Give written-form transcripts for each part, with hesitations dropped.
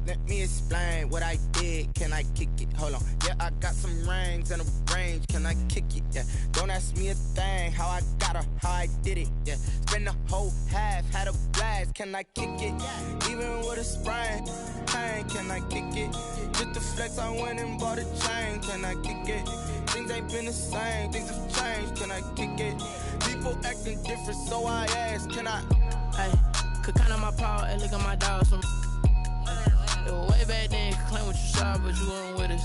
Let me explain what I did. Can I kick it? Hold on. Yeah, I got some rings and a range. Can I kick it? Yeah. Don't ask me a thing. How I got her, how I did it. Yeah. Spend the whole half, had a blast. Can I kick it? Even with a sprain. Pain, can I kick it? Just the flex, I went and bought a chain. Can I kick it? Things ain't been the same. Things have changed. Can I kick it? People acting different, so I ask. Can I? Hey, could count on my power and look at my dogs from. Way back then, you could claim what you saw, but you weren't with us.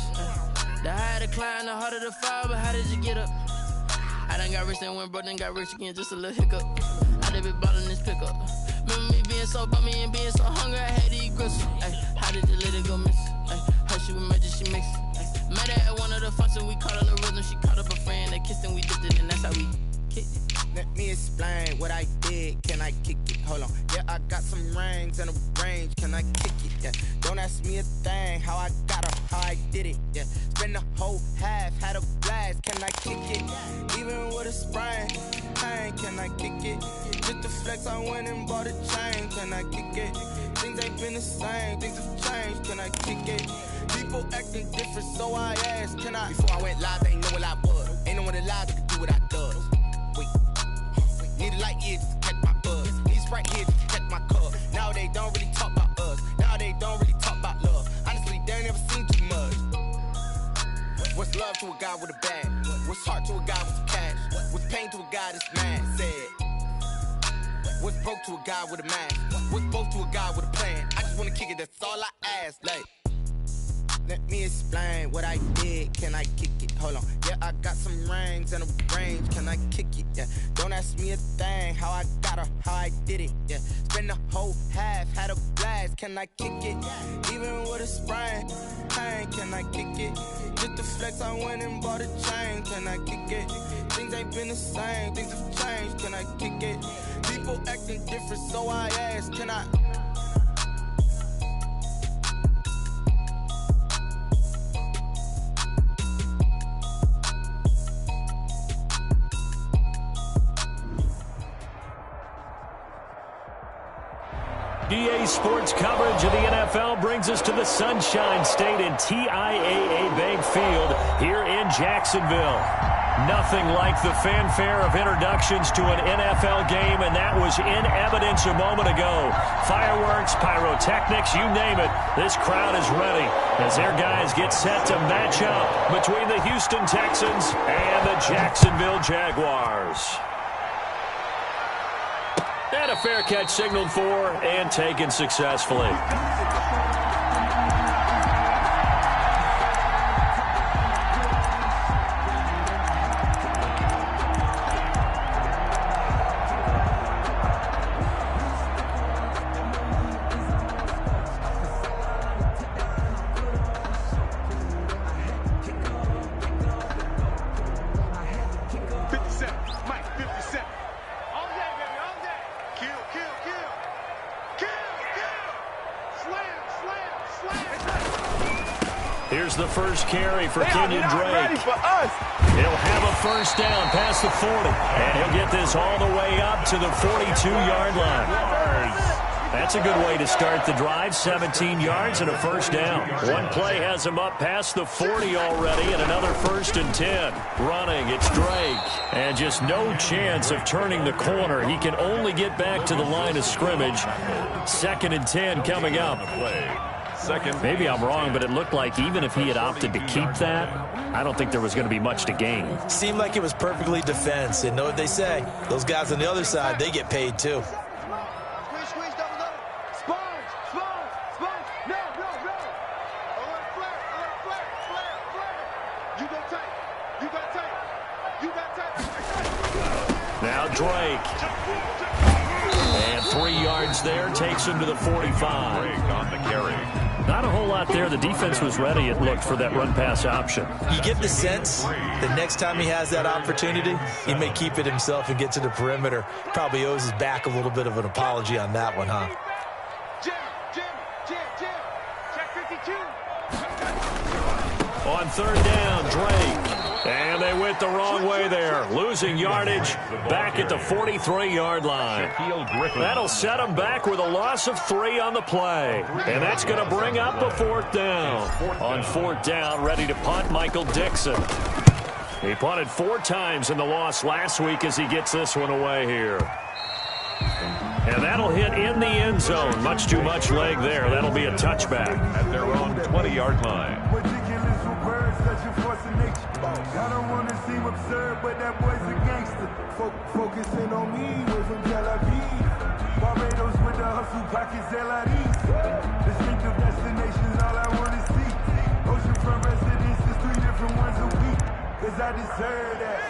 The higher the climb, the harder the fall, but how did you get up? I done got rich and went broke, then got rich again, just a little hiccup. I done been ballin' this pickup. Remember me being so bummy and being so hungry, I had to eat gristle. How did you let it go miss? How she was magic, she mixed. Met her at one of the functions, we caught her the rhythm. She caught up a friend, they kissed and we dipped it, and that's how we kicked it. Let me explain what I did. Can I kick it? Hold on. Yeah, I got some rings and a range. Can I kick it? Yeah. Don't ask me a thing. How I got her, how I did it. Yeah. Spend the whole half, had a blast. Can I kick it? Even with a sprain. Pain, can I kick it? Just the flex, I went and bought a chain. Can I kick it? Things ain't been the same. Things have changed. Can I kick it? People acting different, so I ask. Can I? Before I went live, they ain't know what I was. Ain't no one alive that could do what I does. Wait. Need a light here just to catch my buzz. Need Sprite here just to catch my cup. Now they don't really talk about us. Now they don't really talk about love. Honestly, they ain't never seen too much. What's love to a guy with a bag? What's heart to a guy with some cash? What's pain to a guy that's mad? Said. What's broke to a guy with a mask? What's both to a guy with a plan? I just wanna kick it, that's all I ask. Like, let me explain what I did. Can I kick it? Hold on. Yeah, I got some rings and a range. Can I kick it? Yeah. Don't ask me a thing. How I got her, how I did it. Yeah. Spend the whole half, had a blast. Can I kick it? Even with a sprain. Pain, can I kick it? Just the flex, I went and bought a chain. Can I kick it? Things ain't been the same. Things have changed. Can I kick it? People acting different, so I ask. Can I? EA Sports coverage of the NFL brings us to the Sunshine State in TIAA Bank Field here in Jacksonville. Nothing like the fanfare of introductions to an NFL game, and that was in evidence a moment ago. Fireworks, pyrotechnics, you name it. This crowd is ready as their guys get set to match up between the Houston Texans and the Jacksonville Jaguars. And a fair catch signaled for and taken successfully. Here's the first carry for Kenyon Drake. He'll have a first down past the 40, and he'll get this all the way up to the 42-yard line. That's a good way to start the drive, 17 yards and a first down. One play has him up past the 40 already, and another 1st and 10. Running, it's Drake, and just no chance of turning the corner. He can only get back to the line of scrimmage. 2nd and 10 coming up. Maybe I'm wrong, but it looked like even if he had opted to keep that, I don't think there was going to be much to gain. Seemed like it was perfectly defense. And know what they say, those guys on the other side, they get paid too. Now Drake. And 3 yards there, takes him to the 45. On the carry. Not a whole lot there. The defense was ready, it looked, for that run-pass option. You get the sense that next time he has that opportunity, he may keep it himself and get to the perimeter. Probably owes his back a little bit of an apology on that one, huh? On 3rd down, Drake. And they went the wrong way there, losing yardage back at the 43-yard line. That'll set them back with a loss of 3 on the play. And that's going to bring up a 4th down. On 4th down, ready to punt, Michael Dixon. He punted 4 times in the loss last week as he gets this one away here. And that'll hit in the end zone. Much too much leg there. That'll be a touchback. At their own 20-yard line. I don't want to seem absurd, but that boy's a gangster. Focusing on me, way from Tel Aviv. Barbados with the hustle pockets, LIDs. Distinctive destinations, all I want to see. Oceanfront residences, 3 different ones a week. Cause I deserve that.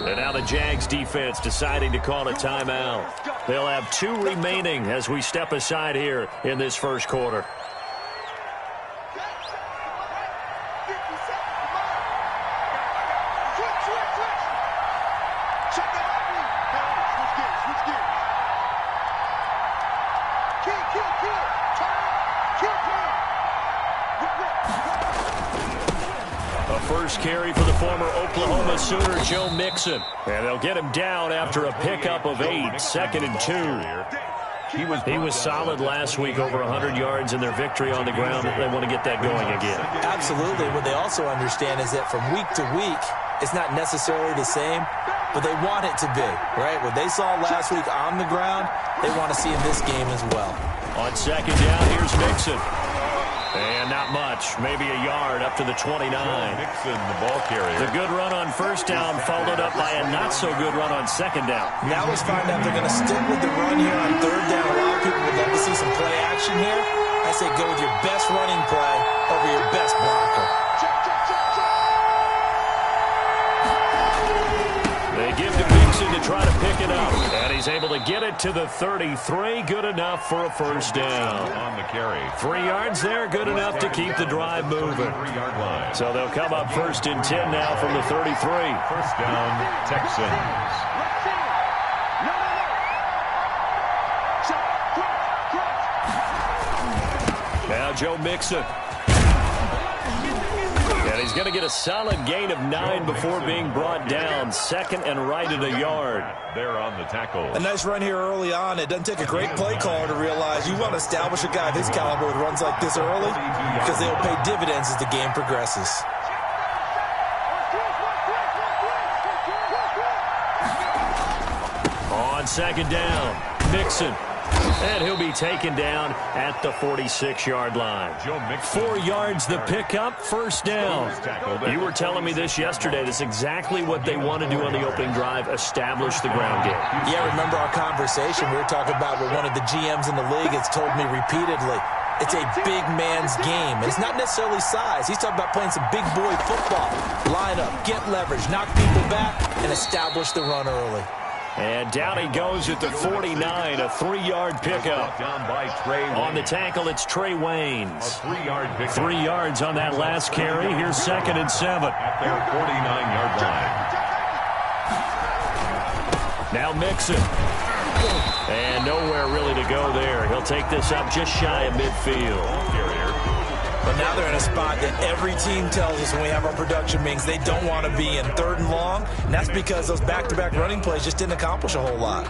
And now the Jags defense deciding to call a timeout. They'll have 2 remaining as we step aside here in this first quarter. First carry for the former Oklahoma Sooner, Joe Mixon. And they'll get him down after a pickup of 8, 2nd and 2. He was solid last week, over 100 yards in their victory on the ground. They want to get that going again. Absolutely. What they also understand is that from week to week, it's not necessarily the same, but they want it to be, right? What they saw last week on the ground, they want to see in this game as well. On 2nd down, here's Mixon. And not much, maybe a yard up to the 29. Mixon, the ball carrier. The good run on 1st down followed up by a not-so-good run on 2nd down. Now let's find out if they're going to stick with the run here on 3rd down. A lot of people would love to see some play action here. I say go with your best running play over your best blocker. They give to Mixon to try to pick it up. And he's able to get it to the 33. Good enough for a 1st down. On the carry. 3 yards there, good enough to keep the drive moving. 3-yard line. So they'll come up 1st and 10 now from the 33. 1st down, Texans. Now Joe Mixon. And he's going to get a solid gain of 9 before being brought down. 2nd and right at a yard. They're on the tackle. A nice run here early on. It doesn't take a great play caller to realize you want to establish a guy of his caliber with runs like this early because they'll pay dividends as the game progresses. On 2nd down, Mixon. And he'll be taken down at the 46-yard line. 4 yards the pickup, 1st down. You were telling me this yesterday. That's exactly what they want to do on the opening drive, establish the ground game. Yeah, remember our conversation? We were talking about what one of the GMs in the league has told me repeatedly. It's a big man's game. And it's not necessarily size. He's talking about playing some big boy football. Line up, get leverage, knock people back, and establish the run early. And down he goes at the 49, a 3-yard pickup. Down by Trey Waynes. On the tackle, it's Trey Waynes. A 3-yard pickup. 3 yards on that last carry. Here's 2nd and 7. At their 49-yard line. Now Mixon. And nowhere really to go there. He'll take this up just shy of midfield. But now they're in a spot that every team tells us when we have our production meetings they don't want to be in, 3rd and long. And that's because those back-to-back running plays just didn't accomplish a whole lot.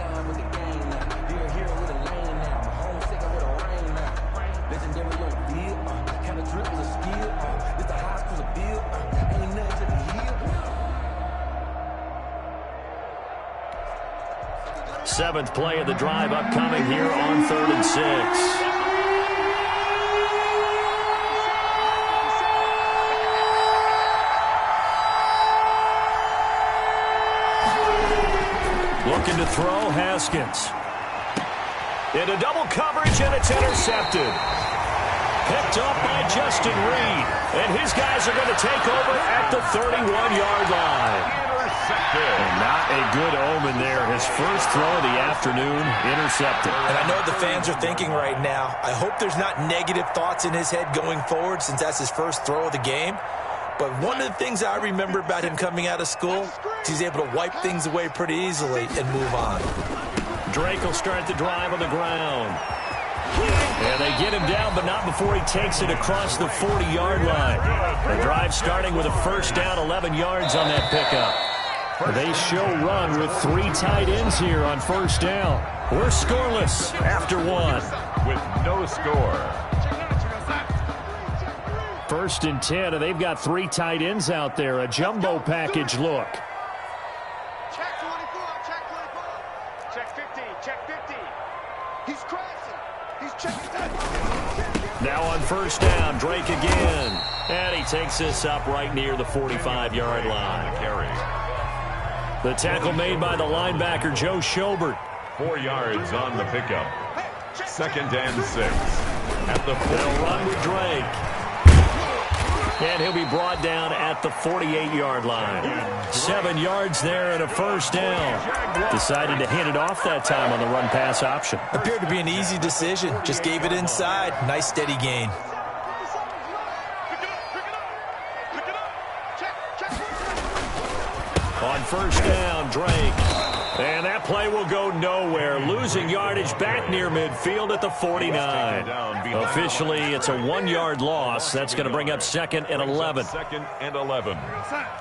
Seventh play of the drive upcoming here on 3rd and 6. Looking to throw, Haskins. Into double coverage, and it's intercepted. Picked up by Justin Reed. And his guys are going to take over at the 31-yard line. And not a good omen there. His first throw of the afternoon, intercepted. And I know what the fans are thinking right now. I hope there's not negative thoughts in his head going forward since that's his first throw of the game. But one of the things I remember about him coming out of school is he's able to wipe things away pretty easily and move on. Drake will start the drive on the ground. And they get him down, but not before he takes it across the 40-yard line. The drive starting with a first down, 11 yards on that pickup. They show run with 3 tight ends here on first down. We're scoreless after 1. With no score. First and 10, and they've got 3 tight ends out there. A jumbo package look. Check 24, check 24. Check 50, check 50. He's crashing. He's checking that. Now on first down, Drake again. And he takes this up right near the 45-yard line. Carry. The tackle made by the linebacker, Joe Schobert. 4 yards on the pickup. 2nd and 6. At the 40. They'll run with Drake. And he'll be brought down at the 48-yard line. 7 yards there and a first down. Decided to hand it off that time on the run-pass option. Appeared to be an easy decision. Just gave it inside. Nice steady gain. On first down, Drake. And that play will go nowhere. Losing yardage back near midfield at the 49. Officially, it's a 1-yard loss. That's going to bring up 2nd and 11. 2nd and 11.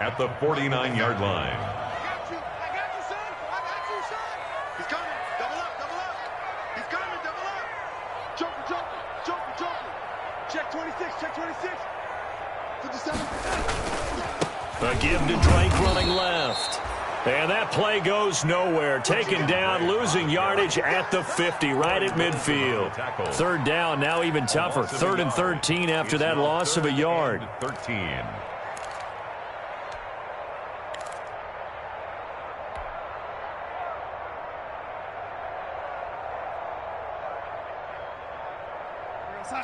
At the 49-yard line. I got you, son. I got you, son. He's coming. Double up, double up. He's coming, double up. Joker, joker, joker, joker. Check 26, check 26. 57. A give to Drake running left. And that play goes nowhere. Taken down, losing yardage at the 50, right at midfield. 3rd down, now even tougher. 3rd and 13 after that loss of a yard. 13.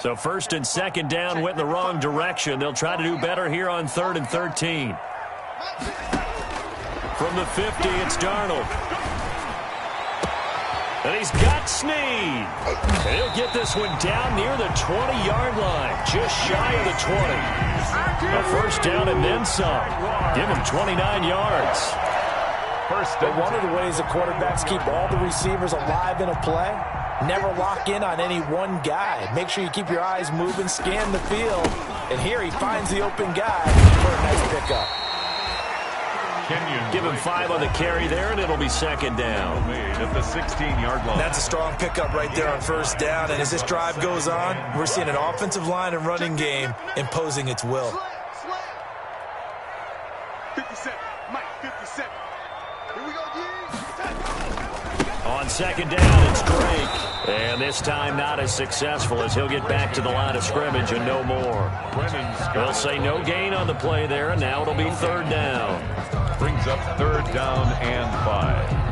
So 1st and 2nd down went in the wrong direction. They'll try to do better here on 3rd and 13. From the 50, it's Darnold. And he's got Snead. And he'll get this one down near the 20-yard line, just shy of the 20. A first down and then some. Give him 29 yards. But one of the ways the quarterbacks keep all the receivers alive in a play, never lock in on any one guy. Make sure you keep your eyes moving, scan the field. And here he finds the open guy for a nice pickup. Give him 5 on the carry there, and it'll be 2nd down. At the 16-yard line. That's a strong pickup right there on first down. And as this drive goes on, we're seeing an offensive line and running game imposing its will. 57, Mike, 57. Here we go, On 2nd down, it's Drake. And this time not as successful as he'll get back to the line of scrimmage and no more. They'll say no gain on the play there, and now it'll be 3rd down. Brings up 3rd down and 5.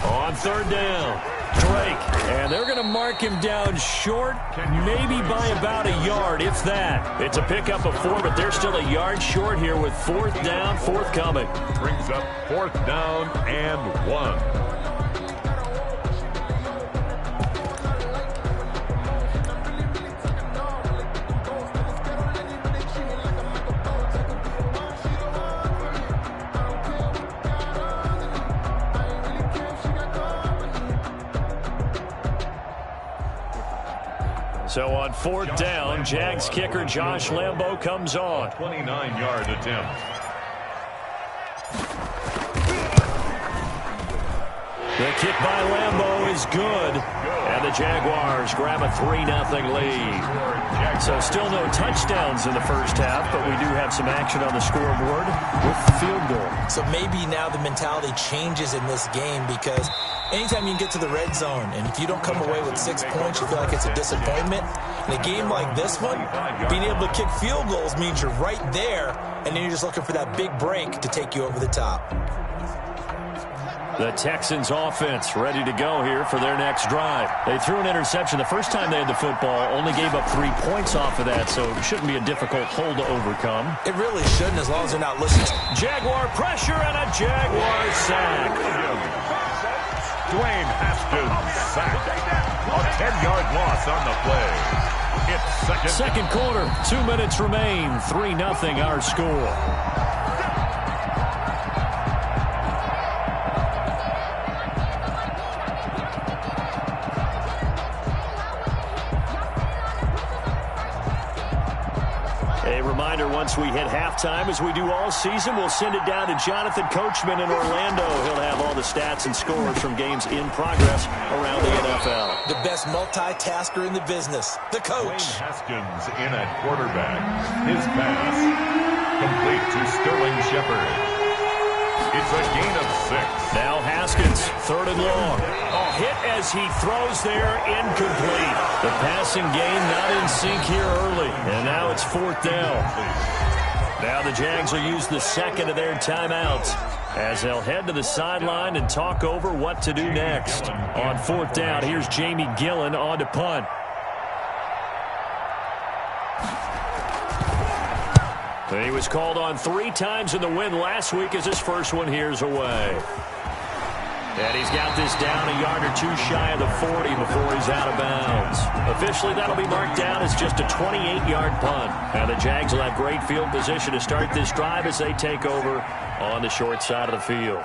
On 3rd down, Drake, and they're going to mark him down short, maybe by about a yard, if that. It's a pickup of 4, but they're still a yard short here with 4th down, forthcoming. Brings up 4th down and 1. So on 4th down, Jags kicker Josh Lambo comes on. 29-yard attempt. The kick by Lambo is good. And the Jaguars grab a 3-0 lead. So still no touchdowns in the first half, but we do have some action on the scoreboard with the field goal. So maybe now the mentality changes in this game because anytime you can get to the red zone, and if you don't come away with 6 points, you feel like it's a disappointment. In a game like this one, being able to kick field goals means you're right there, and then you're just looking for that big break to take you over the top. The Texans offense ready to go here for their next drive. They threw an interception the first time they had the football, only gave up 3 points off of that, so it shouldn't be a difficult hole to overcome. It really shouldn't as long as they're not listening. Jaguar pressure and a Jaguar sack. Dwayne Haskins sacked. A 10-yard loss on the play. It's second quarter. 2 minutes remain. 3-0 our score. Once we hit halftime, as we do all season, we'll send it down to Jonathan Coachman in Orlando. He'll have all the stats and scores from games in progress around the NFL. The best multitasker in the business, the coach. Dwayne Haskins in at quarterback. His pass complete to Sterling Shepard. It's a gain of 6. Now Haskins, 3rd and long. A hit as he throws there, incomplete. The passing game not in sync here early, and now it's 4th down. Now the Jags will use the second of their timeouts as they'll head to the sideline and talk over what to do next. On 4th down, here's Jamie Gillen on to punt. He was called on 3 times in the win last week as his first one here's away. And he's got this down a yard or 2 shy of the 40 before he's out of bounds. Officially, that'll be marked down as just a 28-yard punt. Now the Jags will have great field position to start this drive as they take over on the short side of the field.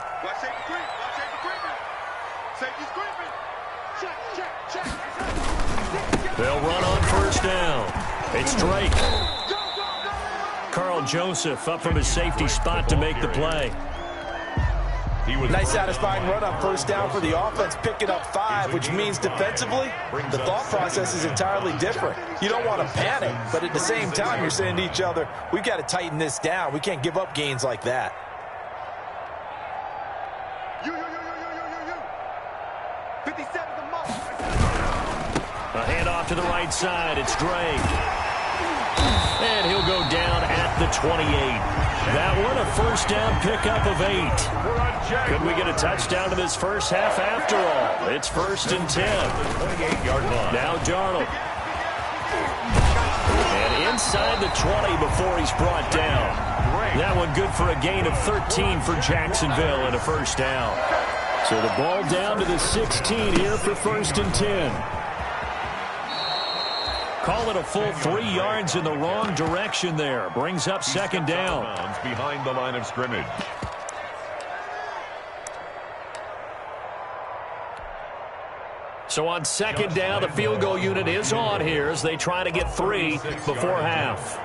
They'll run on 1st down. It's Drake. Carl Joseph up from his safety spot to make the play. Nice satisfying run on 1st down for the offense, picking up 5, which means defensively, the thought process is entirely different. You don't want to panic, but at the same time, you're saying to each other, we've got to tighten this down. We can't give up gains like that. A handoff to the right side. It's Drake. And he'll go down at the 28. That one, a 1st down pickup of 8. Could we get a touchdown to this first half after all? It's 1st and 10. 28-yard line. Now Darnold. And inside the 20 before he's brought down. That one good for a gain of 13 for Jacksonville and a 1st down. So the ball down to the 16 here for 1st and 10. Call it a full 3 yards in the wrong direction there. Brings up 2nd down. Behind the line of scrimmage. So on 2nd down, the field goal unit is on here as they try to get 3 before half.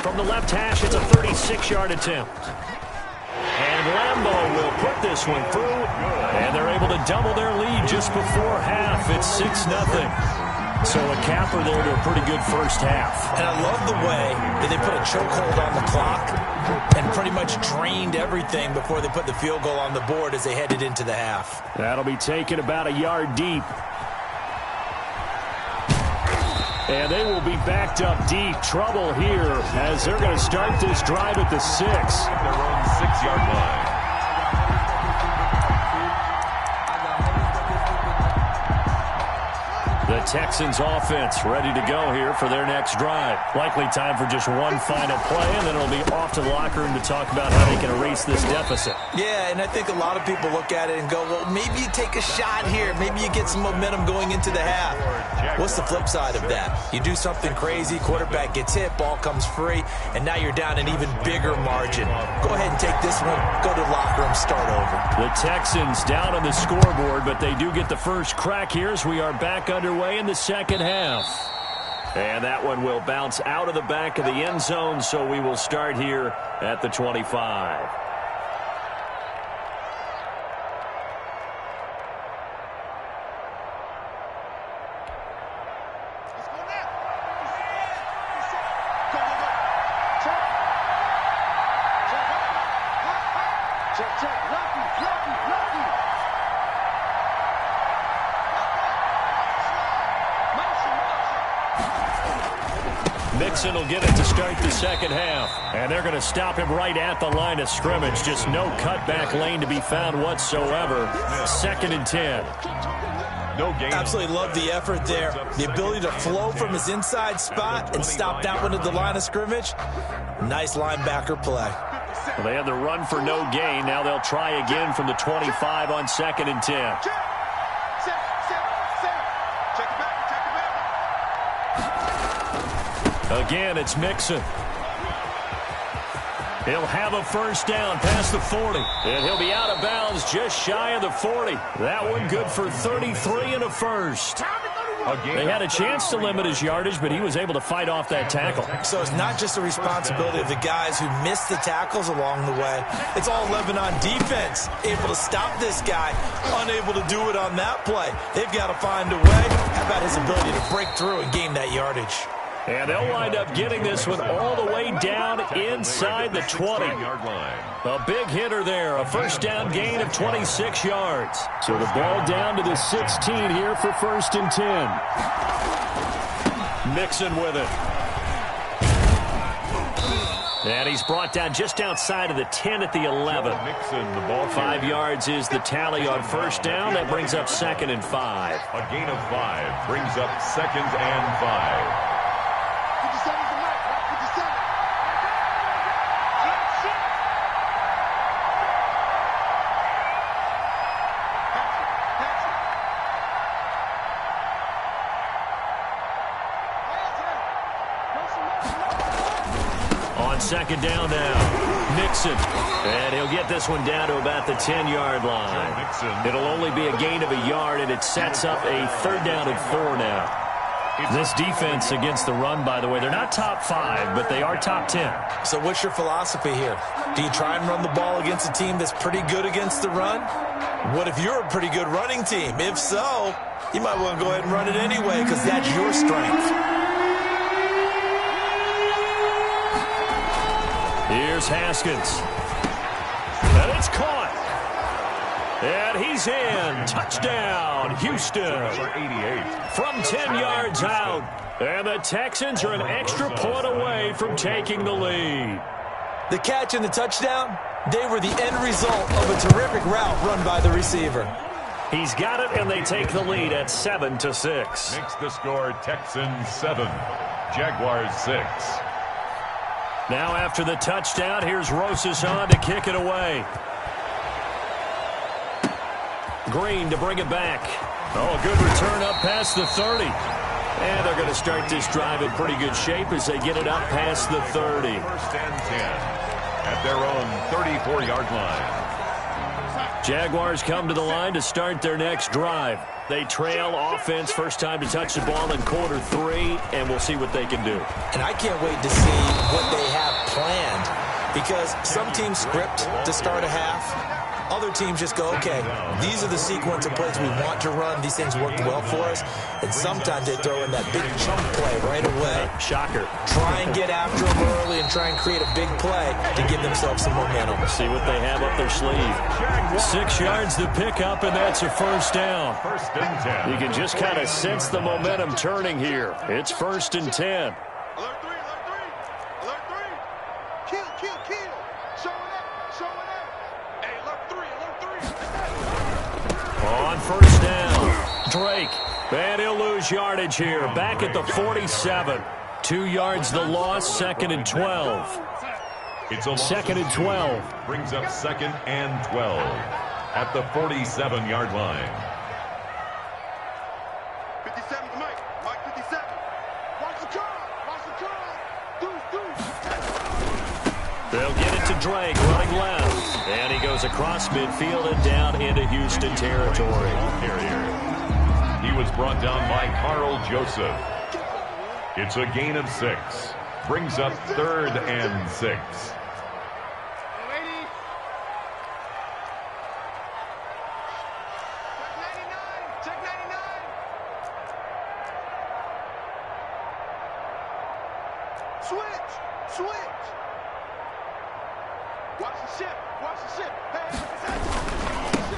From the left hash, it's a 36-yard attempt. And Lambeau will put this one through. And they're able to double their lead just before half. It's 6-0. So a capper there to a pretty good first half. And I love the way that they put a chokehold on the clock and pretty much drained everything before they put the field goal on the board as they headed into the half. That'll be taken about a yard deep. And they will be backed up deep. Trouble here as they're going to start this drive at the 6. Their own 6-yard line. The Texans offense ready to go here for their next drive. Likely time for just one final play, and then it'll be off to the locker room to talk about how they can erase this deficit. Yeah, and I think a lot of people look at it and go, well, maybe you take a shot here. Maybe you get some momentum going into the half. What's the flip side of that? You do something crazy, quarterback gets hit, ball comes free, and now you're down an even bigger margin. Go ahead and take this one, go to the locker room, start over. The Texans down on the scoreboard, but they do get the first crack here as we are back underway in the second half. And that one will bounce out of the back of the end zone, so we will start here at the 25. Mixon will get it to start the second half. And they're going to stop him right at the line of scrimmage. Just no cutback lane to be found whatsoever. 2nd and 10. No gain. Absolutely love the effort there. The ability to flow from his inside spot and stop that one at the line of scrimmage. Nice linebacker play. Well, they had the run for no gain. Now they'll try again from the 25 on 2nd and 10. Again, it's Mixon. He'll have a first down past the 40. And he'll be out of bounds just shy of the 40. That one good for 33 and a first. They had a chance to limit his yardage, but he was able to fight off that tackle. So it's not just the responsibility of the guys who missed the tackles along the way. It's all Lebanon defense, able to stop this guy, unable to do it on that play. They've got to find a way. How about his ability to break through and gain that yardage? And they'll wind up getting this one all the way down inside the 20. A big hitter there, a first down gain of 26 yards. So the ball down to the 16 here for 1st and 10. Mixon with it. And he's brought down just outside of the 10 at the 11. 5 yards is the tally on first down. That brings up 2nd and 5. A gain of 5 brings up 2nd and 5. Second down now. Mixon. And he'll get this one down to about the 10-yard line. It'll only be a gain of a yard, and it sets up a 3rd down and 4 now. This defense against the run, by the way, they're not top 5, but they are top 10. So what's your philosophy here? Do you try and run the ball against a team that's pretty good against the run? What if you're a pretty good running team? If so, you might want to go ahead and run it anyway because that's your strength. Here's Haskins. And it's caught. And he's in. Touchdown, Houston. From 10 yards out. And the Texans are an extra point away from taking the lead. The catch and the touchdown, they were the end result of a terrific route run by the receiver. He's got it, and they take the lead at 7-6. Makes the score Texans 7, Jaguars 6. Now after the touchdown, here's Rosas on to kick it away. Green to bring it back. Oh, good return up past the 30. And they're going to start this drive in pretty good shape as they get it up past the 30. 1st and 10 at their own 34-yard line. Jaguars come to the line to start their next drive. They trail offense, first time to touch the ball in quarter 3, and we'll see what they can do. And I can't wait to see what they have planned, because some teams script to start a half. Other teams just go, okay, these are the sequence of plays we want to run. These things worked well for us. And sometimes they throw in that big chunk play right away. Shocker. Try and get after them early and try and create a big play to give themselves some momentum. See what they have up their sleeve. 6 yards to pick up, and that's a first down. 1st and 10. You can just kind of sense the momentum turning here. It's 1st and 10. Alert 3, alert 3. Alert 3. Kill, kill, kill. Showing up, showing up. Hey, alert 3, alert 3. On first down, Drake. And he'll lose yardage here. Back at the 47. 2 yards the loss, 2nd and 12. It's a loss. 2nd and 12. Brings up 2nd and 12 at the 47-yard line. 57 to Mike. Mike 57. Watch the curl. Watch the curl. Deuce. They'll get it to Drake, running left. And he goes across midfield and down into Houston territory. He was brought down by Carl Joseph. It's a gain of 6. Brings up 3rd and 6. Check 99. Switch. Watch the ship. Hey.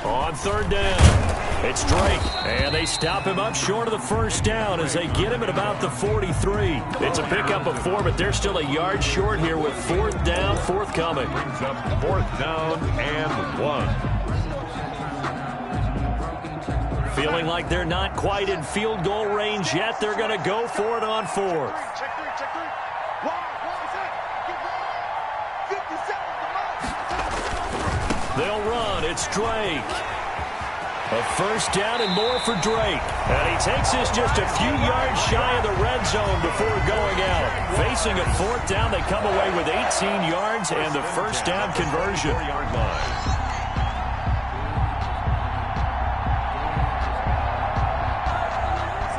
On 3rd down, it's Drake. And they stop him up short of the first down as they get him at about the 43. It's a pickup of 4, but they're still a yard short here with 4th down forthcoming. Brings up 4th down and 1. Feeling like they're not quite in field goal range yet. They're going to go for it on 4th. Check 3. One set. Get ready. 50 seconds to run. They'll run. It's Drake. A first down and more for Drake. And he takes this just a few yards shy of the red zone before going out. Facing a fourth down, they come away with 18 yards and the first down conversion.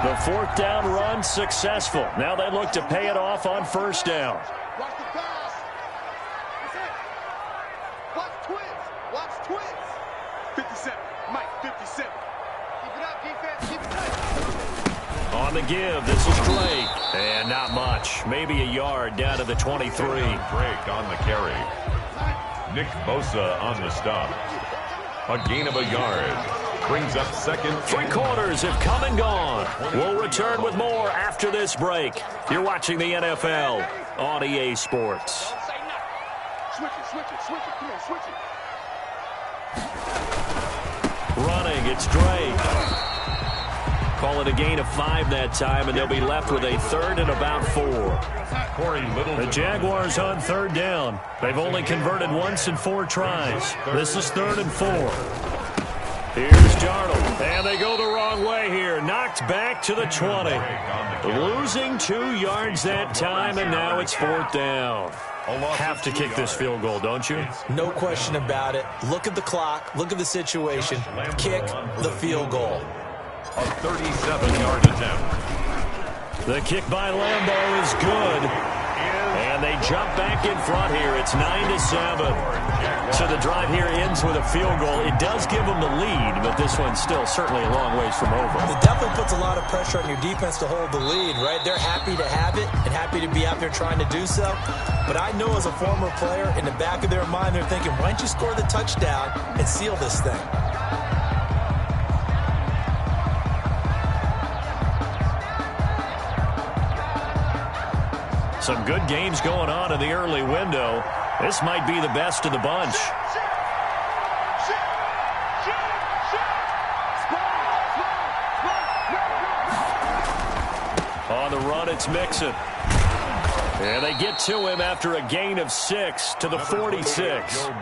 The fourth down run successful. Now they look to pay it off on first down. Watch the pass. That's it. Watch twins. Watch twins. 57. Mike, 57. Keep it up, defense. Keep it tight. On the give, this is Drake. And not much. Maybe a yard down to the 23. Drake on the carry. Nick Bosa on the stop. A gain of a yard. Brings up second. 3 quarters have come and gone. We'll return with more after this break. You're watching the NFL on EA Sports. Switch it, switch it, switch it. Come on, switch it. Running, it's Drake. Call it a gain of 5 that time, and they'll be left with a third and about 4. The Jaguars on third down. They've only converted once in 4 tries. This is 3rd and 4. Here's Darnold, and they go the wrong way here. Knocked back to the 20. Losing 2 yards that time, and now it's 4th down. Have to kick this field goal, don't you? No question about it. Look at the clock. Look at the situation. Kick the field goal. A 37-yard attempt. The kick by Lambeau is good. And they jump back in front here. It's 9-7. So the drive here ends with a field goal. It does give them the lead, but this one's still certainly a long ways from over. It definitely puts a lot of pressure on your defense to hold the lead, right? They're happy to have it and happy to be out there trying to do so. But I know as a former player, in the back of their mind, they're thinking, why don't you score the touchdown and seal this thing? Some good games going on in the early window. This might be the best of the bunch. On the run, it's Mixon. And they get to him after a gain of 6 to the 46. Boy,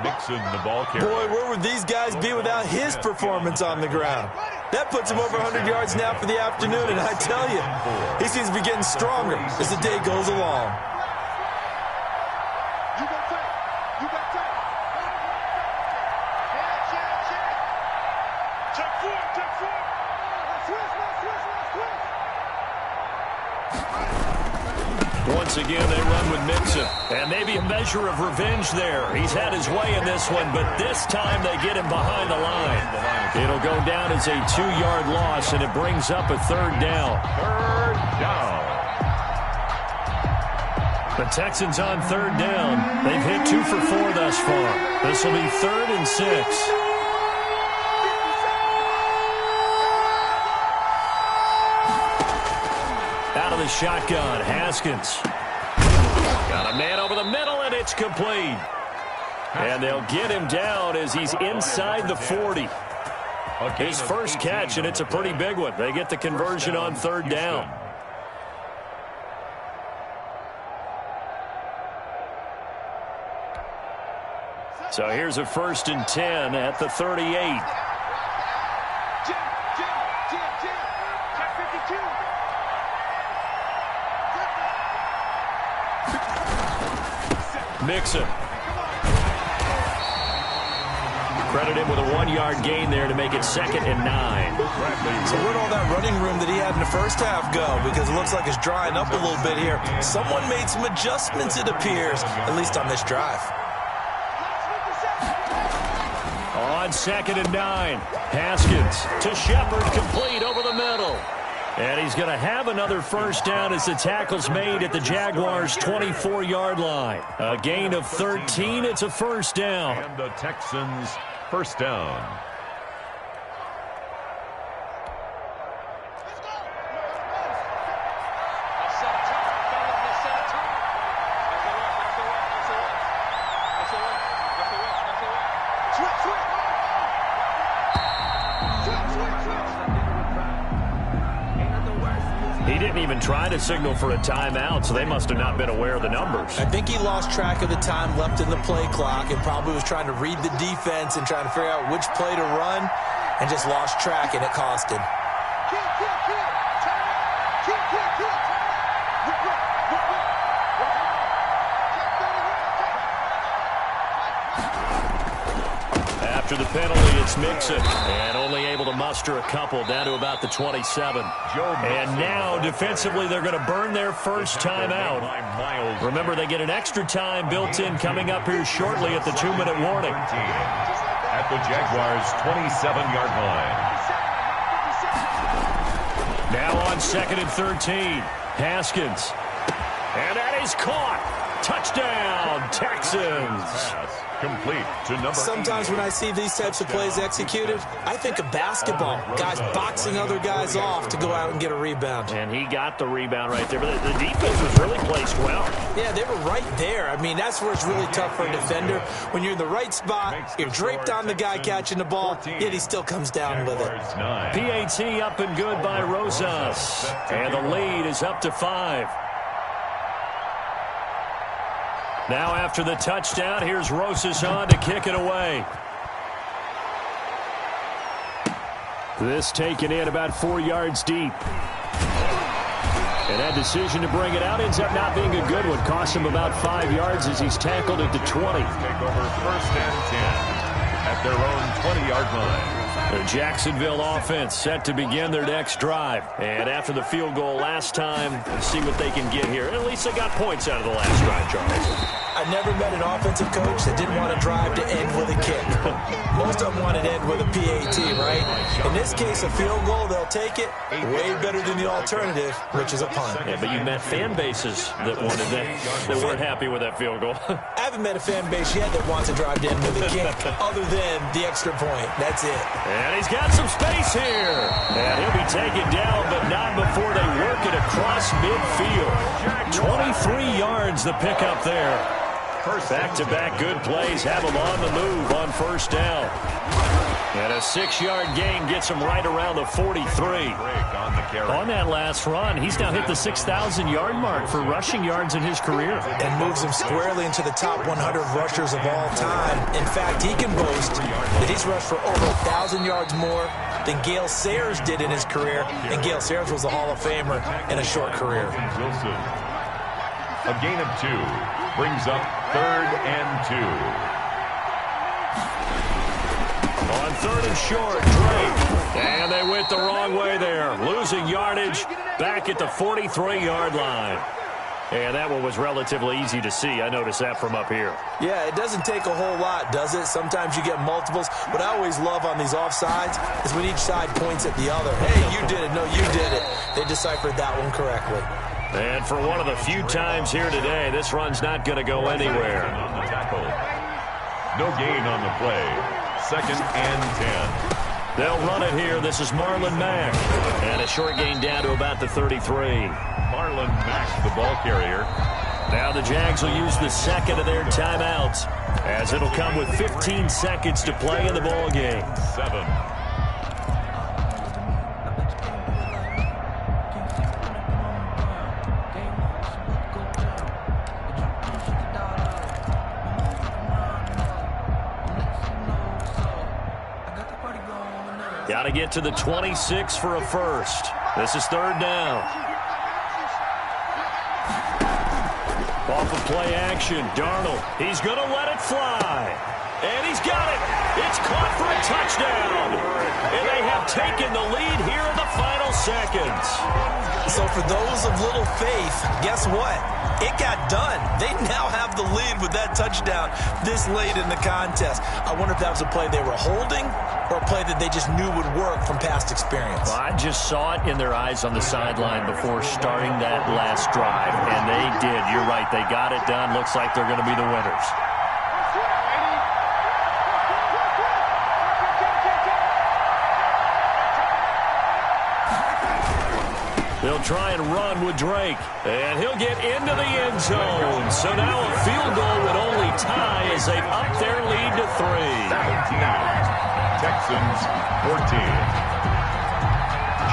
where would these guys be without his performance on the ground? That puts him over 100 yards now for the afternoon, and I tell you, he seems to be getting stronger as the day goes along. Once again, they run with Mixon. And maybe a measure of revenge there. He's had his way in this one, but this time they get him behind the line. It'll go down as a 2-yard loss, and it brings up a 3rd down. 3rd down. The Texans on 3rd down. They've hit 2 for 4 thus far. This will be 3rd and 6. Out of the shotgun, Haskins. Got a man over the middle, and it's complete. And they'll get him down as he's inside the 40. His first catch, and it's a pretty big one. They get the conversion on 3rd down. So here's a 1st and 10 at the 38. Mixon. Credit him with a 1-yard gain there to make it 2nd and 9. So where'd all that running room that he had in the first half go? Because it looks like it's drying up a little bit here. Someone made some adjustments, it appears, at least on this drive. On 2nd and 9, Haskins to Shepard, complete over the middle. And he's going to have another first down as the tackle's made at the Jaguars' 24-yard line. A gain of 13. It's a first down. And the Texans' first down. He didn't even try to signal for a timeout, so they must have not been aware of the numbers. I think he lost track of the time left in the play clock and probably was trying to read the defense and trying to figure out which play to run. and just lost track, and it cost him. After the penalty, it's Mixon, and only able to muster a couple, down to about the 27. And now, defensively, they're going to burn their first time out. Remember, they get an extra time built in coming up here shortly at the 2-minute warning. At the Jaguars' 27-yard line. Now on 2nd and 13, Haskins. And that is caught. Touchdown, Texans. Complete to number Sometimes 88. when I see these types of plays executed, I think of basketball. Guys boxing other guys off to go out and get a rebound. And he got the rebound right there. But the defense was really placed well. Yeah, they were right there. I mean, that's where it's really tough for a defender. When you're in the right spot, you're draped on the guy catching the ball, yet he still comes down with it. PAT up and good by Rosas. And the lead is up to 5. Now after the touchdown, here's Rosas on to kick it away. This taken in about 4 yards deep. And that decision to bring it out ends up not being a good one. Cost him about 5 yards as he's tackled at the 20. Take over 1st and 10 at their own 20-yard line. The Jacksonville offense set to begin their next drive. And after the field goal last time, see what they can get here. At least they got points out of the last drive, Charles. I never met an offensive coach that didn't want to drive to end with a kick. Most of them wanted to end with a PAT, right? In this case, a field goal, they'll take it. Way better than the alternative, which is a punt. Yeah, but you met fan bases that wanted that weren't happy with that field goal. I haven't met a fan base yet that wants to drive to end with a kick, other than the extra point. That's it. And he's got some space here. And he'll be taken down, but not before they work it across midfield. 23 yards the pickup there. Back-to-back good plays have him on the move on 1st down. And a 6-yard gain gets him right around the 43. On that last run, he's now hit the 6,000-yard mark for rushing yards in his career. And moves him squarely into the top 100 rushers of all time. In fact, he can boast that he's rushed for over 1,000 yards more than Gale Sayers did in his career. And Gale Sayers was a Hall of Famer in a short career. A gain of 2 brings up 3rd and 2. On 3rd and short, Drake. And they went the wrong way there. Losing yardage back at the 43-yard line. And that one was relatively easy to see. I noticed that from up here. Yeah, it doesn't take a whole lot, does it? Sometimes you get multiples. What I always love on these offsides is when each side points at the other. Hey, you did it. No, you did it. They deciphered that one correctly. And for one of the few times here today, this run's not going to go anywhere. On the tackle. No gain on the play. 2nd and 10. They'll run it here. This is Marlon Mack. And a short gain down to about the 33. Marlon Mack, the ball carrier. Now the Jags will use the 2nd of their timeouts, as it'll come with 15 seconds to play in the ball game. 7. Got to get to the 26 for a first. This is 3rd down. Off of play action, Darnold. He's going to let it fly. And he's got it. It's caught for a touchdown. And they have taken the lead here in the final seconds. So for those of little faith, guess what? It got done. They now have the lead with that touchdown this late in the contest. I wonder if that was a play they were holding or a play that they just knew would work from past experience. Well, I just saw it in their eyes on the sideline before starting that last drive, and they did. You're right. They got it done. Looks like they're going to be the winners. They'll try and run with Drake, and he'll get into the end zone. So now a field goal would only tie as they've upped their lead to 3. Texans 14.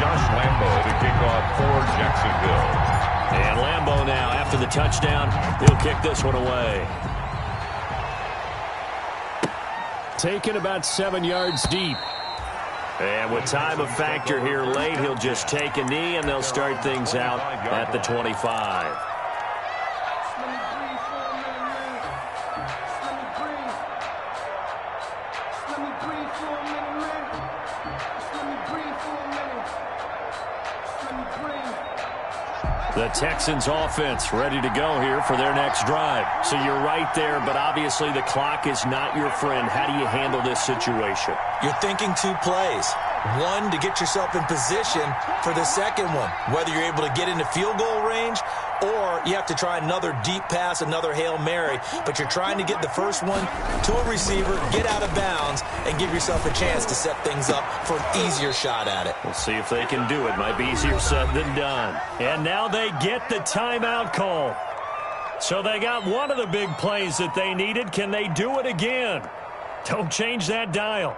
Josh Lambo to kick off for Jacksonville. And Lambo now, after the touchdown, he'll kick this one away. Taken about 7 yards deep. And with time a factor here late, he'll just take a knee, and they'll start things out at the 25. The Texans offense ready to go here for their next drive. So you're right there, but obviously the clock is not your friend. How do you handle this situation? You're thinking 2 plays. One, to get yourself in position for the second one, whether you're able to get into field goal range or you have to try another deep pass, another Hail Mary, but you're trying to get the first one to a receiver, get out of bounds, and give yourself a chance to set things up for an easier shot at it. We'll see if they can do it. Might be easier said than done. And now they get the timeout call. So they got one of the big plays that they needed. Can they do it again? Don't change that dial.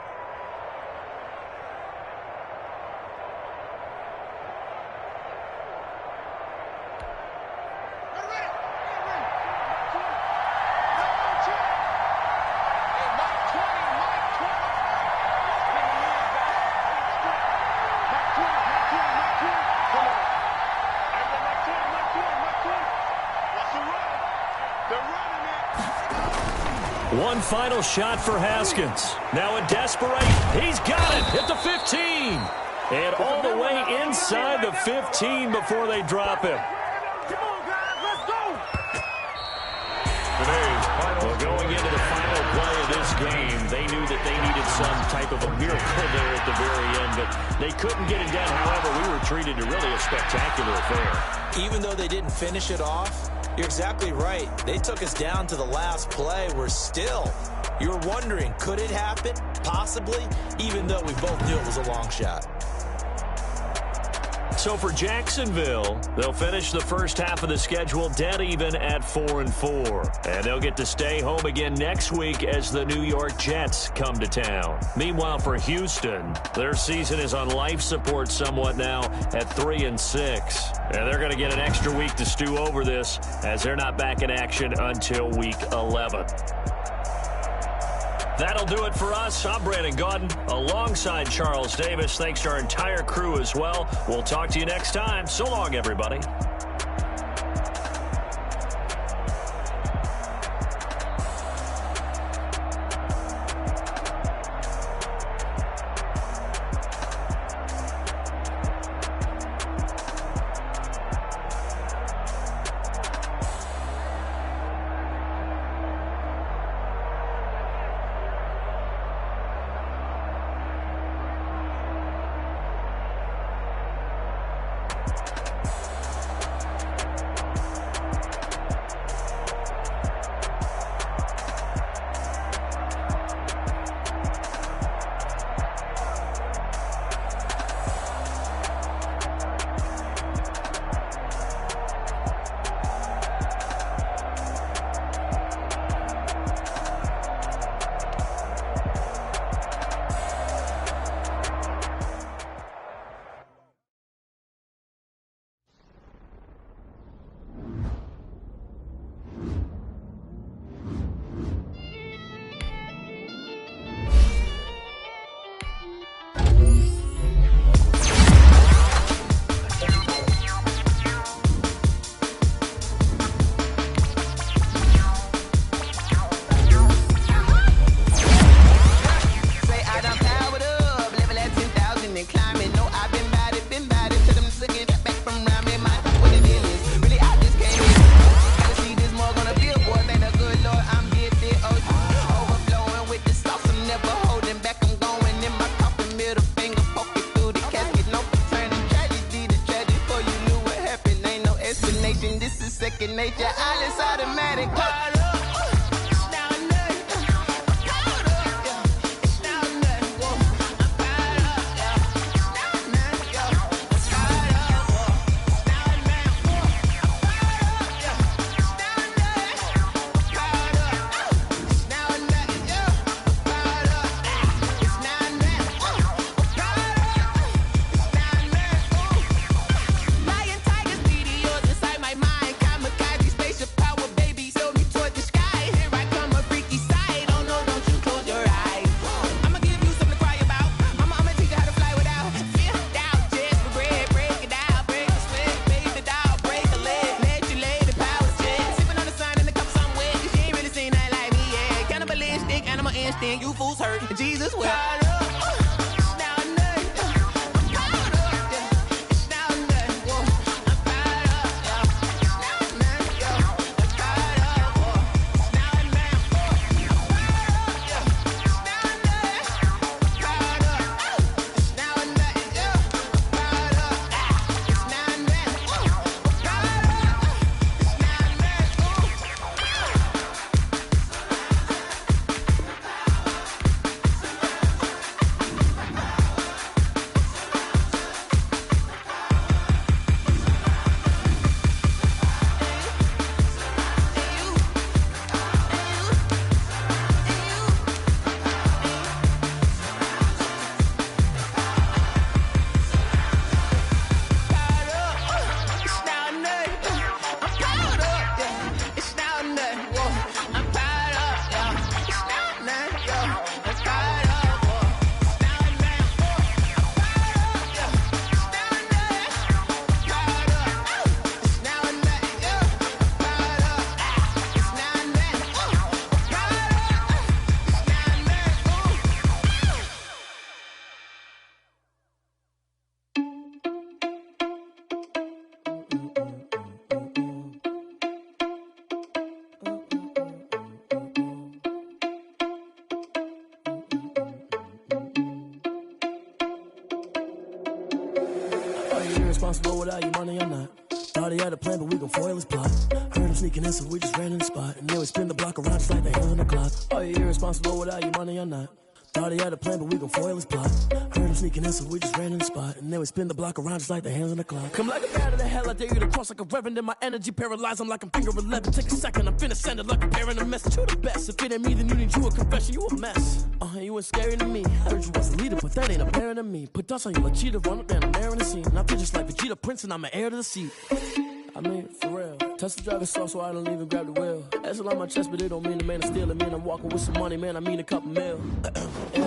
One final shot for Haskins. Now a desperate. He's got it at the 15. And all the way inside the 15 before they drop him. Come on, guys, let's go. Well, going into the final play of this game, they knew that they needed some type of a miracle there at the very end, but they couldn't get it done. However, we were treated to really a spectacular affair. Even though they didn't finish it off, you're exactly right. They took us down to the last play. We're still, you were wondering, could it happen? Possibly, even though we both knew it was a long shot. So for Jacksonville, they'll finish the first half of the schedule dead even at 4-4. And they'll get to stay home again next week as the New York Jets come to town. Meanwhile, for Houston, their season is on life support somewhat now at 3-6. And they're going to get an extra week to stew over this as they're not back in action until week 11. That'll do it for us. I'm Brandon Gaudin alongside Charles Davis. Thanks to our entire crew as well. We'll talk to you next time. So long, everybody. Nature, all is automatic. Lion, tigers, meteors inside my mind. Kamikaze, spaceship power, baby. Show me toward the sky. irresponsible without your money or not. Thought he had a plan, but we gon' foil his plot. Heard him sneaking in, so we just ran in the spot. And then we spin the block around just like the hands on the clock. Are you irresponsible without your money or not? Thought he had a plan, but we gon' foil his plot. Heard him sneaking in, so we just ran in the spot. And then we spin the block around just like the hands on the clock. Come like a bat of the hell, I dare you to cross like a reverend. And my energy paralyzed, I'm like I'm finger 11. Take a second, I'm finna send it like a parent a message. You the best, if it ain't me, then you need you a confession. You a mess, you ain't scary to me. Heard you was a leader, but that ain't apparent to me. Put dust on you like cheetah, run up and I'm there in the scene. And I feel just like Vegeta Prince and I'm an heir to the seat. I mean, for real. Tesla driver soft, so I don't even grab the wheel. That's on my chest, but it don't mean the man is stealing. Man, I'm walking with some money, man, I mean a couple mil. You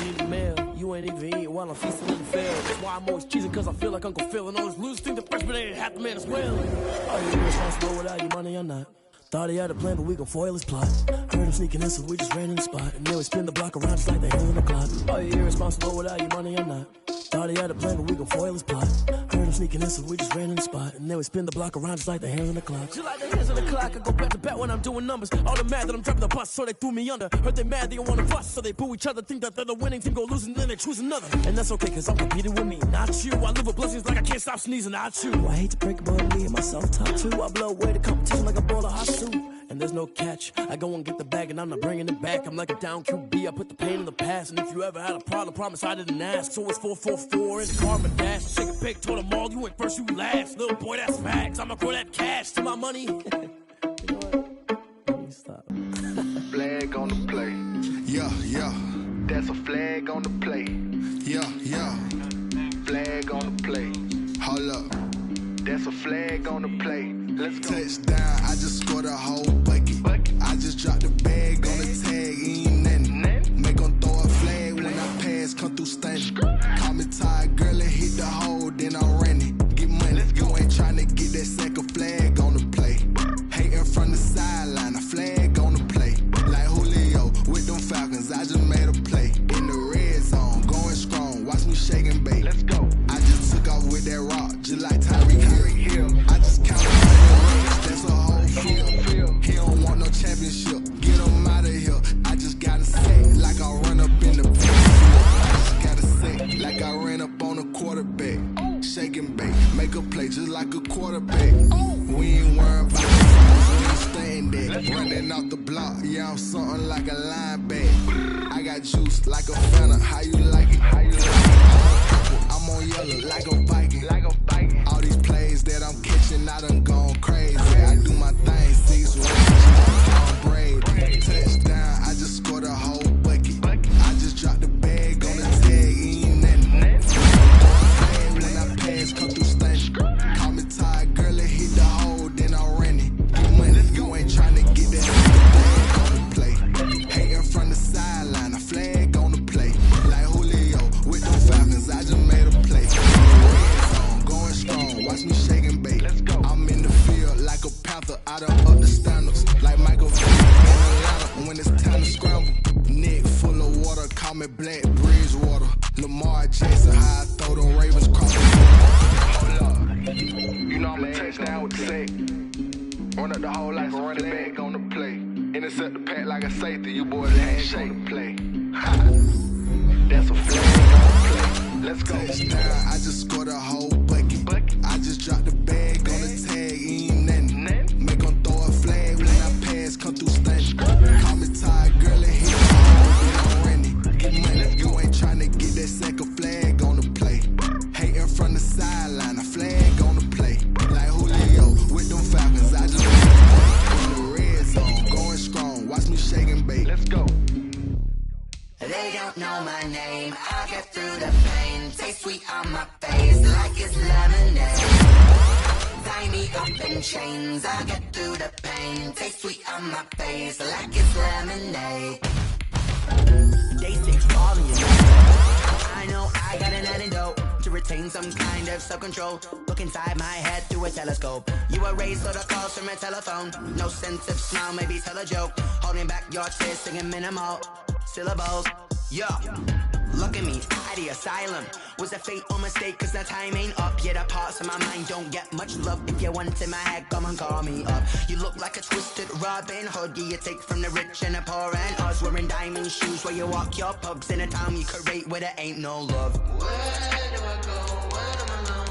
need a meal. You ain't even eating while I'm feasting in the field. That's why I'm always cheesing, cause I feel like Uncle Phil. And all those losers think the freshman ain't half the man as well. Are you irresponsible without your money or not? Thought he had a plan, but we gon' foil his plot. Heard him sneaking in, so we just ran in the spot. And then we spin the block around just like the hands on the clock. Are you irresponsible without your money or not? Thought he had a plan, but we gon' foil his plot. Heard him sneaking in, so we just ran in the spot. And then we spin the block around just like the hands on the clock. Just like the hands on the clock, I go back to back when I'm doing numbers. All the mad that I'm driving the bus, so they threw me under. Heard they mad, they don't wanna fuss, so they boo each other. Think that they're the winning team, go losing, then they choose another. And that's okay, cause I'm competing with me, not you. I live with blessings like I can't stop sneezing, not you. I hate to break it, but me and myself top two. I blow away the competition like a bowl of hot soup. And there's no catch. I go and get the bag and I'm not bringing it back. I'm like a down QB, I put the pain in the past. And if you ever had a problem, promise I didn't ask. So it's 444 in the car, my dash. Shake a pig, told them all, you ain't first, you last. Little boy, that's facts. I'ma throw that cash to my money. You know what? Let me stop. Flag on the play. Yeah, yeah. That's a flag on the play. Yeah, yeah. Flag on the play. Hold up. That's a flag on the play. Let's go. Touchdown, I just scored a whole bucket. I just dropped the bag on the tag, ain't nothing. Make 'em throw a flag when I pass, come through stunning. Call me tired, girl, and hit the hole, then I'm running. Get money, you ain't tryna get that second flag on the play. Hating from the sideline, a flag on the play. Like Julio with them Falcons, I just made a play. In the red zone, going strong, watch me shake and bake. Let's go. I just took off with that rock, just like Tyreek Hill. I just counted. That's a whole field. He don't want no championship. Get him out of here. I just gotta say, like I run up in the backfield. I just gotta say, like I ran up on a quarterback. Shake and bake, make a play just like a quarterback. We ain't worried about the songs, we ain't staying there. Running off the block, yeah, I'm something like a linebacker. I got juice like a Fanta, how you like it? I'm on yellow like a Viking. All these plays that I'm catching, I done gone crazy. I do my thing, 6 rounds, braid. Touchdown, I just scored a whole bucket. I just dropped the bag on the tag, ain't nothing. When I pass, come through stunning. Call me tired, girl, and hit the hole, then I'm running. Get money, you ain't tryna get that flag on the play. Hating from the sideline, a flag on the play. Like Julio with them Falcons, I just made a play. Going strong, watch me shake and bake. I'm in the field like a panther, I done up the standards. Like Michael V in Atlanta when it's time to scramble. Neck full of water, call me Black Bridgewater. Lamar Jackson, how I throw them Ravens cross the Hold up. You know I'm a touchdown with the sack. Run up the whole like a running back on the play. Intercept the pack like a safety. You boys ain't shake the play. That's a flag on the play. Let's go. Touchdown, I just scored a whole bucket. I just dropped the bag on the tag, ain't nothing. Make 'em throw a flag when I pass, come through stunning. Call me tired, girl, and hit the hole, then I'm running. Get money, you ain't tryna get that second flag on the play. Hating from the sideline, a flag on the play. Like Julio with them Falcons, I just made a play. In the red zone, going strong, watch me shake and bake. Let's go. They don't know my name, I get through the pain. Taste sweet on my face like it's lemonade. Tie me up in chains, I get through the pain. Taste sweet on my face like it's lemonade. Day 6 falling in I know I got an antidote to retain some kind of self-control. Look inside my head through a telescope. You erase all the calls from a telephone. No sense of smile, maybe tell a joke. Holding back your tears, singing minimal syllables. Yo, look at me, at the asylum. Was a fate or mistake, cause the time ain't up. Yeah, the parts of my mind don't get much love. If you want in my head, come and call me up. You look like a twisted Robin Hood. Yeah, you take from the rich and the poor and us. Wearing diamond shoes where you walk your pubs. In a town you create where there ain't no love. Where do I go? Where am I alone?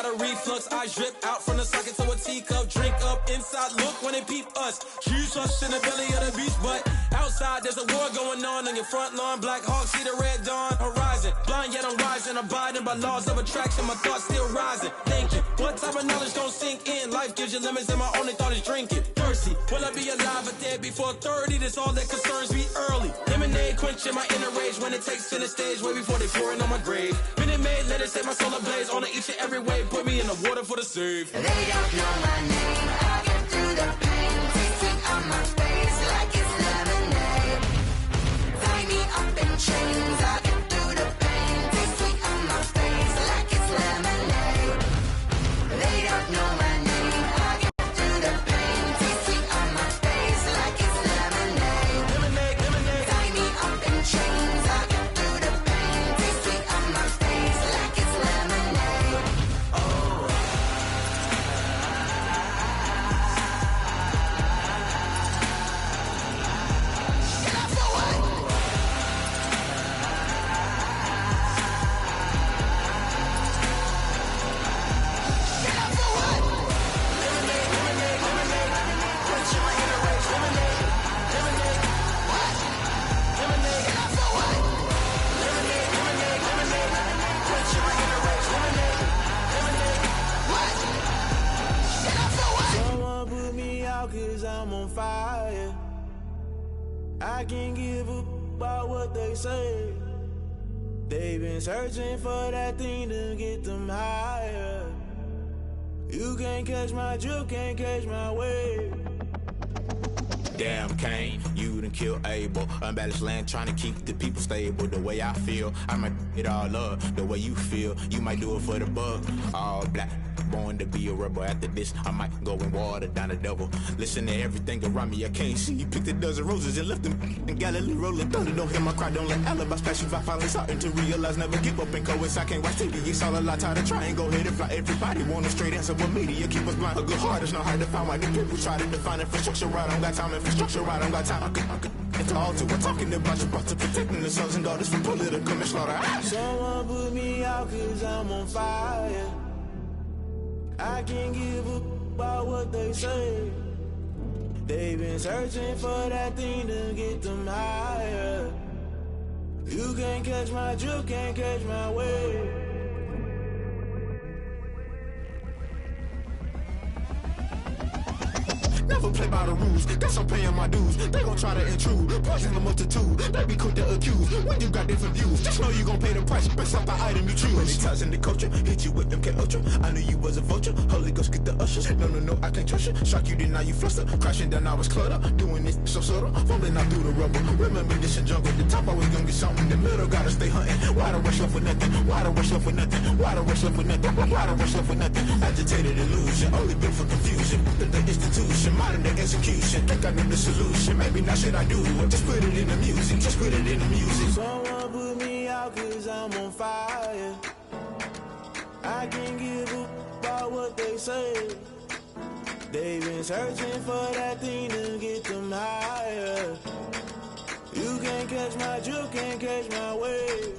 got a reflux. I drip out from the socket to a teacup. Drink up inside, look when they peep us. Choose us in the belly of the beast, but outside there's a war going on your front lawn. Black Hawk, see the red dawn horizon. Blind yet I'm rising, abiding by laws of attraction. My thoughts still rising, thinking what type of knowledge don't sink in? Life gives you limits and my only thought is drinking. Thirsty, will I be alive or dead before 30? That's all that concerns me early. Lemonade quenching my inner rage when it takes center stage way before they pouring on my grave. Minute Maid, let it set my soul ablaze on each and every way. Put me in the water for the save. They don't know my name. I get through the pain. Taste sweet on my face like it's lemonade. Tie me up in chains. I get through the pain. Taste sweet on my face like it's lemonade. They don't know my name. I get through the pain. Taste sweet on my face like it's lemonade. Lemonade, lemonade. Tie me up in chains. I get through the pain. Taste sweet on my face like it's lemonade. Someone put me out 'cause I'm on fire. I can't give up about what they say. They've been searching for that thing to get them higher. You can't catch my drift, can't catch my wave. Damn, Kane, you done killed Abel. Unbalanced land, trying to keep the people stable. The way I feel, I might it all up. The way you feel, you might do it for the bug. All black, born to be a rebel. After this, I might go and water down the devil. Listen to everything around me, I can't see. You picked a dozen roses and left them in Galilee rolling thunder. Don't hear my cry, don't let alibis pass you by. Finally starting to realize, never give up and coincide. Can't watch TV, it's all a lot. Tired of trying, go ahead and fly. Everybody want a straight answer, but media keep us blind. A good heart is not hard to find. Why the people try to define infrastructure right? I don't got time, infrastructure right, I don't got time. It's all to we're talking about you, about to protecting the sons and daughters from political manslaughter. Someone put me out 'cause I'm on fire. I can't give up about what they say. They've been searching for that thing to get them higher. You can't catch my drift, can't catch my wave. Never play by the rules, guess I'm paying my dues. They gon' try to intrude, poison the multitude. They be quick to accuse, when you got different views. Just know you gon' pay the price, based off the item you choose. Many times in the culture, hit you with them K-Ultra. I knew you was a vulture, Holy Ghost get the ushers. No, I can't trust you. Shock you, then now you fluster. Crashing down, I was cluttered. Doing this so subtle, fumbling out through the rubble. Remember this in jungle, the top always gonna get something. The middle gotta stay hunting. Why the rush left with nothing? Why the rush left with nothing? Why the rush left with nothing? Why the rush left with nothing? Agitated illusion, only built for confusion. The institution, modern day execution. Think I know the solution, maybe not should I do it. Just put it in the music, just put it in the music. Someone put me out 'cause I'm on fire. I can't give up about what they say. They've been searching for that thing to get them higher. You can't catch my drift, can't catch my wave.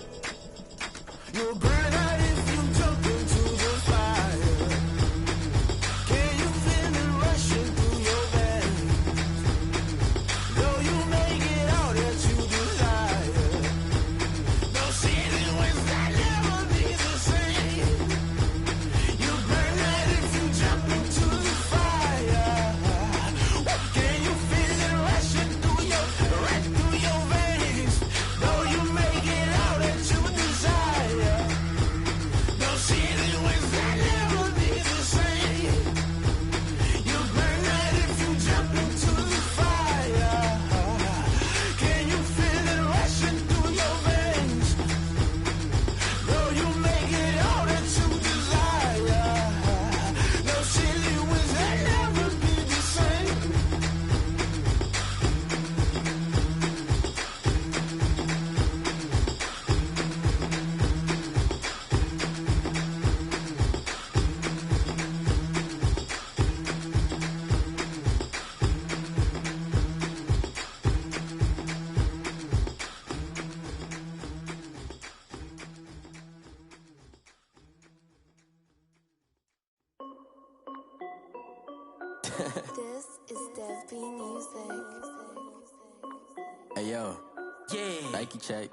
You'll burn out if you jump into the fire. Can you feel it rushing through your veins? Though you make it all that you desire. No season was that never be the same. You burn out if you jump into the fire. Can you feel it rushing through your veins? Though you make it all that you desire. This is Dev B Music. Hey yo, yeah, Nike check.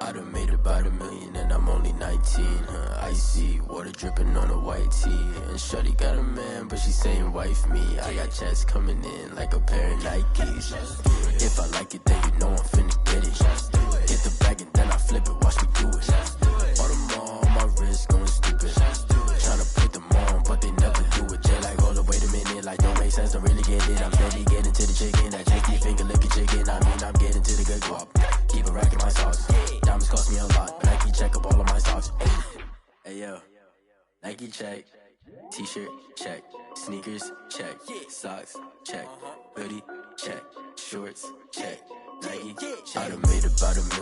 I done made about $1 million and I'm only 19. Icy water dripping on a white tee. And shorty got a man, but she saying wife me. I got checks coming in like a pair of Nikes. If I like it, then you know I'm finna get it. Hit the bag and then I flip it, watch me do it. All them all on my wrist going stupid. Tryna put them on, but they never do it. Jay like, hold up, wait a minute, like don't make sense, I really get it. I'm steady getting to the chicken, that chicky finger licking chicken. I mean, I'm getting to the good guap. Keep a rack in my sauce. Diamonds cost me a lot, but Nike check up all of my socks. Hey yo, Nike check. T-shirt check. Sneakers check. Socks check. Hoodie check. Shorts check. Nike. I done made about $1